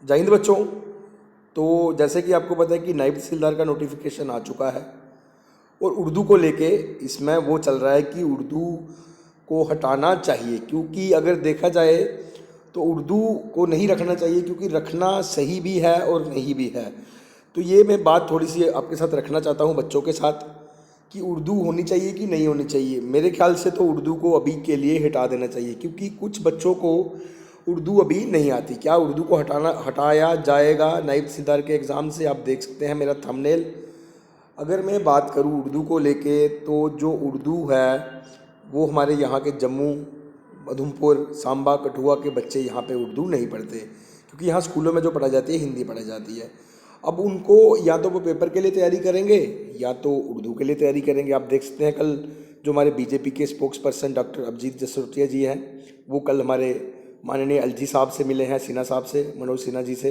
जय हिंद बच्चों। तो जैसे कि आपको पता है कि नायब तहसीलदार का नोटिफिकेशन आ चुका है और उर्दू को लेके इसमें वो चल रहा है कि उर्दू को हटाना चाहिए, क्योंकि अगर देखा जाए तो उर्दू को नहीं रखना चाहिए, क्योंकि रखना सही भी है और नहीं भी है। तो ये मैं बात थोड़ी सी आपके साथ रखना चाहता हूँ बच्चों के साथ कि उर्दू होनी चाहिए कि नहीं होनी चाहिए। मेरे ख्याल से तो उर्दू को अभी के लिए हटा देना चाहिए, क्योंकि कुछ बच्चों को उर्दू अभी नहीं आती। क्या उर्दू को हटाया जाएगा नायब तहसीलदार के एग्ज़ाम से? आप देख सकते हैं मेरा थंबनेल। अगर मैं बात करूँ उर्दू को लेके, तो जो उर्दू है वो हमारे यहाँ के जम्मू, उधमपुर, सांबा, कठुआ के बच्चे यहाँ पे उर्दू नहीं पढ़ते, क्योंकि यहाँ स्कूलों में जो पढ़ाई जाती है हिंदी पढ़ाई जाती है। अब उनको या तो वो पेपर के लिए तैयारी करेंगे या तो उर्दू के लिए तैयारी करेंगे। आप देख सकते हैं कल जो हमारे बीजेपी के spokesperson doctor Abhijit Jasrotia ji हैं, वो कल हमारे माननीय एलजी साहब से मिले हैं, सिन्हा साहब से, मनोज सिन्हा जी से।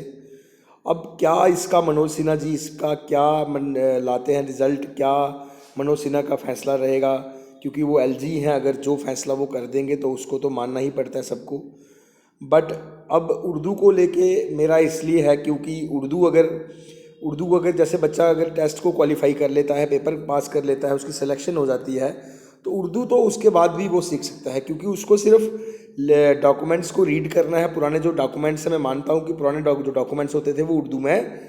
अब क्या इसका मनोज सिन्हा जी इसका क्या लाते हैं रिज़ल्ट, क्या मनोज सिन्हा का फैसला रहेगा, क्योंकि वो एलजी हैं। अगर जो फैसला वो कर देंगे तो उसको तो मानना ही पड़ता है सबको। बट अब उर्दू को लेके मेरा इसलिए है क्योंकि उर्दू अगर जैसे बच्चा अगर टेस्ट को क्वालिफाई कर लेता है, पेपर पास कर लेता है, उसकी सिलेक्शन हो जाती है, तो उर्दू तो उसके बाद भी वो सीख सकता है, क्योंकि उसको सिर्फ डॉक्यूमेंट्स को रीड करना है। पुराने जो डॉक्यूमेंट्स हैं, मैं मानता हूँ कि पुराने जो डॉक्यूमेंट्स होते थे वो उर्दू में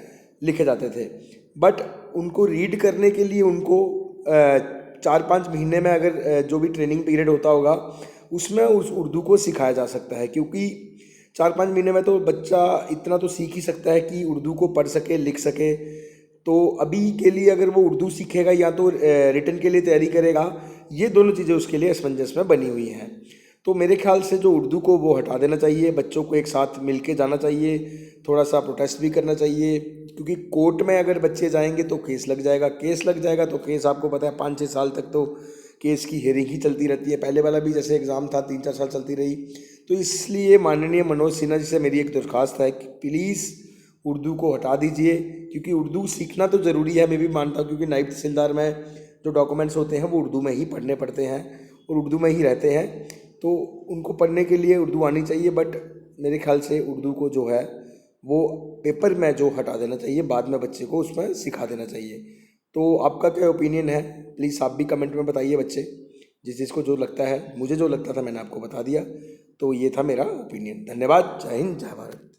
लिखे जाते थे, बट उनको रीड करने के लिए उनको 4-5 महीने में अगर जो भी ट्रेनिंग पीरियड होता होगा उसमें उस उर्दू को सिखाया जा सकता है। क्योंकि 4-5 महीने में तो बच्चा इतना तो सीख ही सकता है कि उर्दू को पढ़ सके, लिख सके। तो अभी के लिए अगर वो उर्दू सीखेगा या तो रिटन के लिए तैयारी करेगा, ये दोनों चीज़ें उसके लिए असमंजस में बनी हुई हैं। तो मेरे ख्याल से जो उर्दू को वो हटा देना चाहिए, बच्चों को एक साथ मिल के जाना चाहिए, थोड़ा सा प्रोटेस्ट भी करना चाहिए, क्योंकि कोर्ट में अगर बच्चे जाएंगे तो केस लग जाएगा। तो केस आपको पता है 5-6 साल तक तो केस की हेयरिंग ही चलती रहती है। पहले वाला भी जैसे एग्ज़ाम था 3-4 साल चलती रही। तो इसलिए माननीय मनोज सिन्हा जी से मेरी एक दरख्वास्त है कि प्लीज़ उर्दू को हटा दीजिए, क्योंकि उर्दू सीखना तो ज़रूरी है, मैं भी मानता हूँ, क्योंकि नायब तहसीलदार में जो डॉक्यूमेंट्स होते हैं वो उर्दू में ही पढ़ने पड़ते हैं और उर्दू में ही रहते हैं। तो उनको पढ़ने के लिए उर्दू आनी चाहिए, बट मेरे ख्याल से उर्दू को जो है वो पेपर में जो हटा देना चाहिए, बाद में बच्चे को उसमें सिखा देना चाहिए। तो आपका क्या ओपिनियन है? प्लीज़ आप भी कमेंट में बताइए बच्चे, जिस जिसको जो लगता है। मुझे जो लगता था मैंने आपको बता दिया। तो ये था मेरा ओपिनियन। धन्यवाद। जय हिंद, जय भारत।